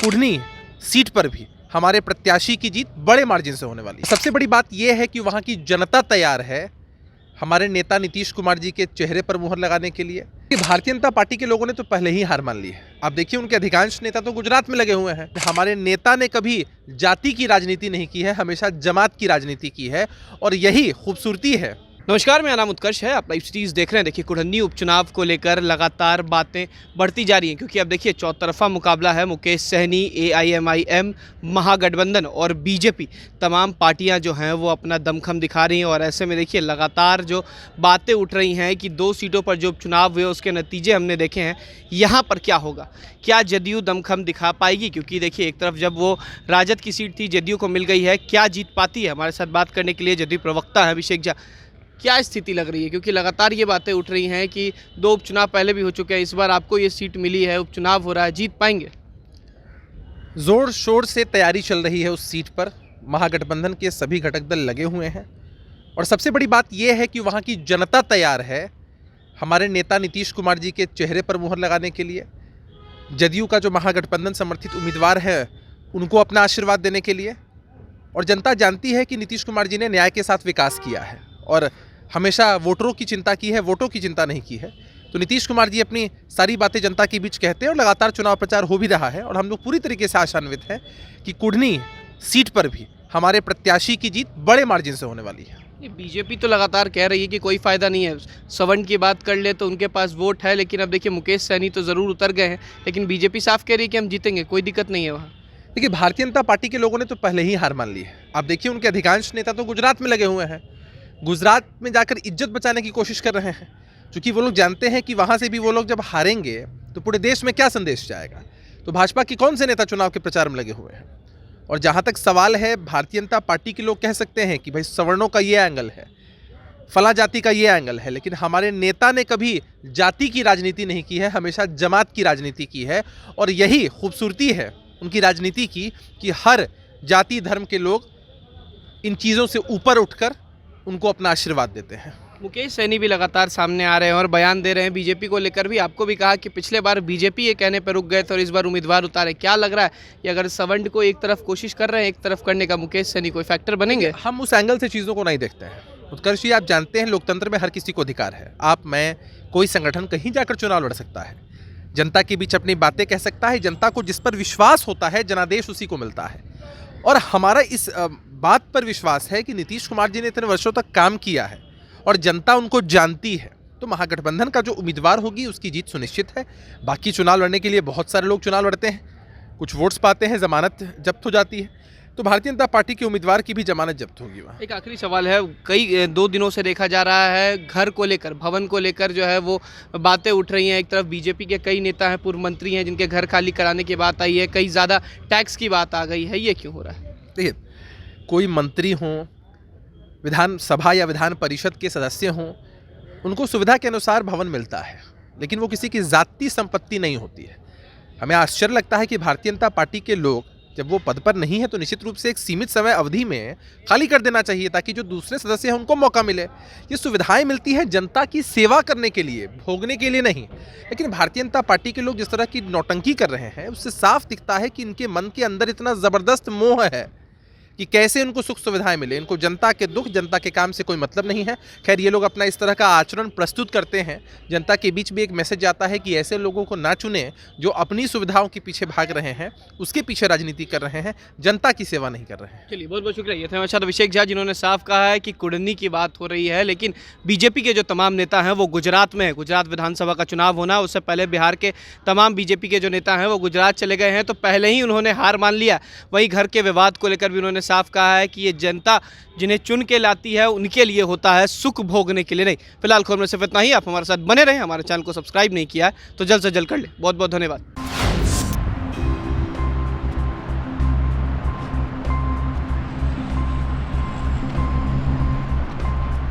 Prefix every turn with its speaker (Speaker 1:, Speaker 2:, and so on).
Speaker 1: Kurhani seat पर भी हमारे प्रत्याशी की जीत बड़े मार्जिन से होने वाली है। सबसे बड़ी बात यह है कि वहां की जनता तैयार है हमारे नेता नीतीश कुमार जी के चेहरे पर मुहर लगाने के लिए। भारतीय जनता पार्टी के लोगों ने तो पहले ही हार मान ली है। आप देखिए उनके अधिकांश नेता तो गुजरात में लगे हुए हैं। हमारे नेता ने कभी जाति की राजनीति नहीं की है, हमेशा जमात की राजनीति की है और यही खूबसूरती है।
Speaker 2: नमस्कार, मेरा नाम उत्कर्ष है। आप लाइव सिटीज़ देख रहे हैं। देखिए, कुढ़नी उपचुनाव को लेकर लगातार बातें बढ़ती जा रही हैं क्योंकि अब देखिए चौतरफा मुकाबला है। मुकेश सहनी, AIMIM, महागठबंधन और बीजेपी, तमाम पार्टियां जो हैं वो अपना दमखम दिखा रही हैं और ऐसे में देखिए लगातार जो बातें उठ रही हैं कि 2 सीटों पर जो उपचुनाव हुए उसके नतीजे हमने देखे हैं। यहाँ पर क्या होगा, क्या जदयू दमखम दिखा पाएगी? क्योंकि देखिए एक तरफ जब वो राजद की सीट थी, जदयू को मिल गई है, क्या जीत पाती है? हमारे साथ बात करने के लिए जदयू प्रवक्ता है अभिषेक झा। क्या स्थिति लग रही है, क्योंकि लगातार ये बातें उठ रही हैं कि 2 उपचुनाव पहले भी हो चुके हैं, इस बार आपको ये सीट मिली है, उपचुनाव हो रहा है, जीत पाएंगे?
Speaker 1: जोर शोर से तैयारी चल रही है उस सीट पर। महागठबंधन के सभी घटक दल लगे हुए हैं और सबसे बड़ी बात यह है कि वहां की जनता तैयार है हमारे नेता नीतीश कुमार जी के चेहरे पर मुहर लगाने के लिए। जदयू का जो महागठबंधन समर्थित उम्मीदवार है उनको अपना आशीर्वाद देने के लिए। और जनता जानती है कि नीतीश कुमार जी ने न्याय के साथ विकास किया है और हमेशा वोटरों की चिंता की है, वोटों की चिंता नहीं की है। तो नीतीश कुमार जी अपनी सारी बातें जनता के बीच कहते हैं और लगातार चुनाव प्रचार हो भी रहा है और हम लोग पूरी तरीके से आशान्वित हैं कि कुढ़नी सीट पर भी हमारे प्रत्याशी की जीत बड़े मार्जिन से होने वाली है।
Speaker 2: ये बीजेपी तो लगातार कह रही है कि कोई फ़ायदा नहीं है। सवर्ण की बात कर ले तो उनके पास वोट है, लेकिन अब देखिए मुकेश सहनी तो ज़रूर उतर गए हैं, लेकिन बीजेपी साफ कह रही है कि हम जीतेंगे, कोई दिक्कत नहीं है वहाँ।
Speaker 1: देखिए भारतीय जनता पार्टी के लोगों ने तो पहले ही हार मान ली है। आप देखिए उनके अधिकांश नेता तो गुजरात में लगे हुए हैं, गुजरात में जाकर इज्जत बचाने की कोशिश कर रहे हैं, क्योंकि वो लोग जानते हैं कि वहाँ से भी वो लोग जब हारेंगे तो पूरे देश में क्या संदेश जाएगा। तो भाजपा के कौन से नेता चुनाव के प्रचार में लगे हुए हैं? और जहाँ तक सवाल है, भारतीय जनता पार्टी के लोग कह सकते हैं कि भाई सवर्णों का ये एंगल है, फला जाति का ये एंगल है, लेकिन हमारे नेता ने कभी जाति की राजनीति नहीं की है, हमेशा जमात की राजनीति की है और यही खूबसूरती है उनकी राजनीति की कि हर जाति धर्म के लोग इन चीज़ों से ऊपर उठकर उनको अपना आशीर्वाद देते हैं।
Speaker 2: मुकेश सहनी भी लगातार सामने आ रहे हैं और बयान दे रहे हैं बीजेपी को लेकर भी। आपको भी कहा कि पिछले बार बीजेपी ये कहने पर रुक गए थे और इस बार उम्मीदवार उतारे। क्या लग रहा है कि अगर सवर्ण को एक तरफ कोशिश कर रहे हैं, एक तरफ करने का, मुकेश सहनी कोई फैक्टर बनेंगे?
Speaker 1: हम उस एंगल से चीज़ों को नहीं देखते हैं उत्कर्ष जी। आप जानते हैं लोकतंत्र में हर किसी को अधिकार है, आप, मैं, कोई संगठन कहीं जाकर चुनाव लड़ सकता है, जनता के बीच अपनी बातें कह सकता है। जनता को जिस पर विश्वास होता है जनादेश उसी को मिलता है और हमारा इस बात पर विश्वास है कि नीतीश कुमार जी ने इतने वर्षों तक काम किया है और जनता उनको जानती है। तो महागठबंधन का जो उम्मीदवार होगी उसकी जीत सुनिश्चित है। बाकी चुनाव लड़ने के लिए बहुत सारे लोग चुनाव लड़ते हैं, कुछ वोट्स पाते हैं, जमानत जब्त हो जाती है, तो भारतीय जनता पार्टी के उम्मीदवार की भी जमानत जब्त होगी वहाँ।
Speaker 2: एक आखिरी सवाल है, कई 2 दिनों से देखा जा रहा है घर को लेकर, भवन को लेकर जो है वो बातें उठ रही हैं। एक तरफ बीजेपी के कई नेता हैं, पूर्व मंत्री हैं जिनके घर खाली कराने की बात आई है, कई ज़्यादा टैक्स की बात आ गई है। ये क्यों हो रहा है?
Speaker 1: देखिए, कोई मंत्री हों, विधानसभा या विधान परिषद के सदस्य हों, उनको सुविधा के अनुसार भवन मिलता है, लेकिन वो किसी की जाति संपत्ति नहीं होती है। हमें आश्चर्य लगता है कि भारतीय जनता पार्टी के लोग जब वो पद पर नहीं है तो निश्चित रूप से एक सीमित समय अवधि में खाली कर देना चाहिए ताकि जो दूसरे सदस्य हैं उनको मौका मिले। ये सुविधाएं मिलती है जनता की सेवा करने के लिए, भोगने के लिए नहीं। लेकिन भारतीय जनता पार्टी के लोग जिस तरह की नौटंकी कर रहे हैं उससे साफ दिखता है कि इनके मन के अंदर इतना ज़बरदस्त मोह है कि कैसे उनको सुख सुविधाएं मिले। इनको जनता के दुख, जनता के काम से कोई मतलब नहीं है। खैर, ये लोग अपना इस तरह का आचरण प्रस्तुत करते हैं, जनता के बीच भी एक मैसेज जाता है कि ऐसे लोगों को ना चुने जो अपनी सुविधाओं के पीछे भाग रहे हैं, उसके पीछे राजनीति कर रहे हैं, जनता की सेवा नहीं कर रहे हैं।
Speaker 2: चलिए, बहुत बहुत शुक्रिया। ये थे हमारे साथ अभिषेक झा, जिन्होंने साफ कहा है कि कुढ़नी की बात हो रही है, लेकिन बीजेपी के जो तमाम नेता हैं वो गुजरात में है। गुजरात विधानसभा का चुनाव होना, उससे पहले बिहार के तमाम बीजेपी के जो नेता हैं वो गुजरात चले गए हैं, तो पहले ही उन्होंने हार मान लिया। वहीं घर के विवाद को लेकर भी उन्होंने साफ कहा है कि ये जनता जिन्हें चुन के लाती है उनके लिए होता है, सुख भोगने के लिए नहीं। फिलहाल खबर में सिर्फ इतना ही। आप हमारे साथ बने रहें, हमारे चैनल को सब्सक्राइब नहीं किया है तो जल्द से जल्द कर ले। बहुत बहुत धन्यवाद।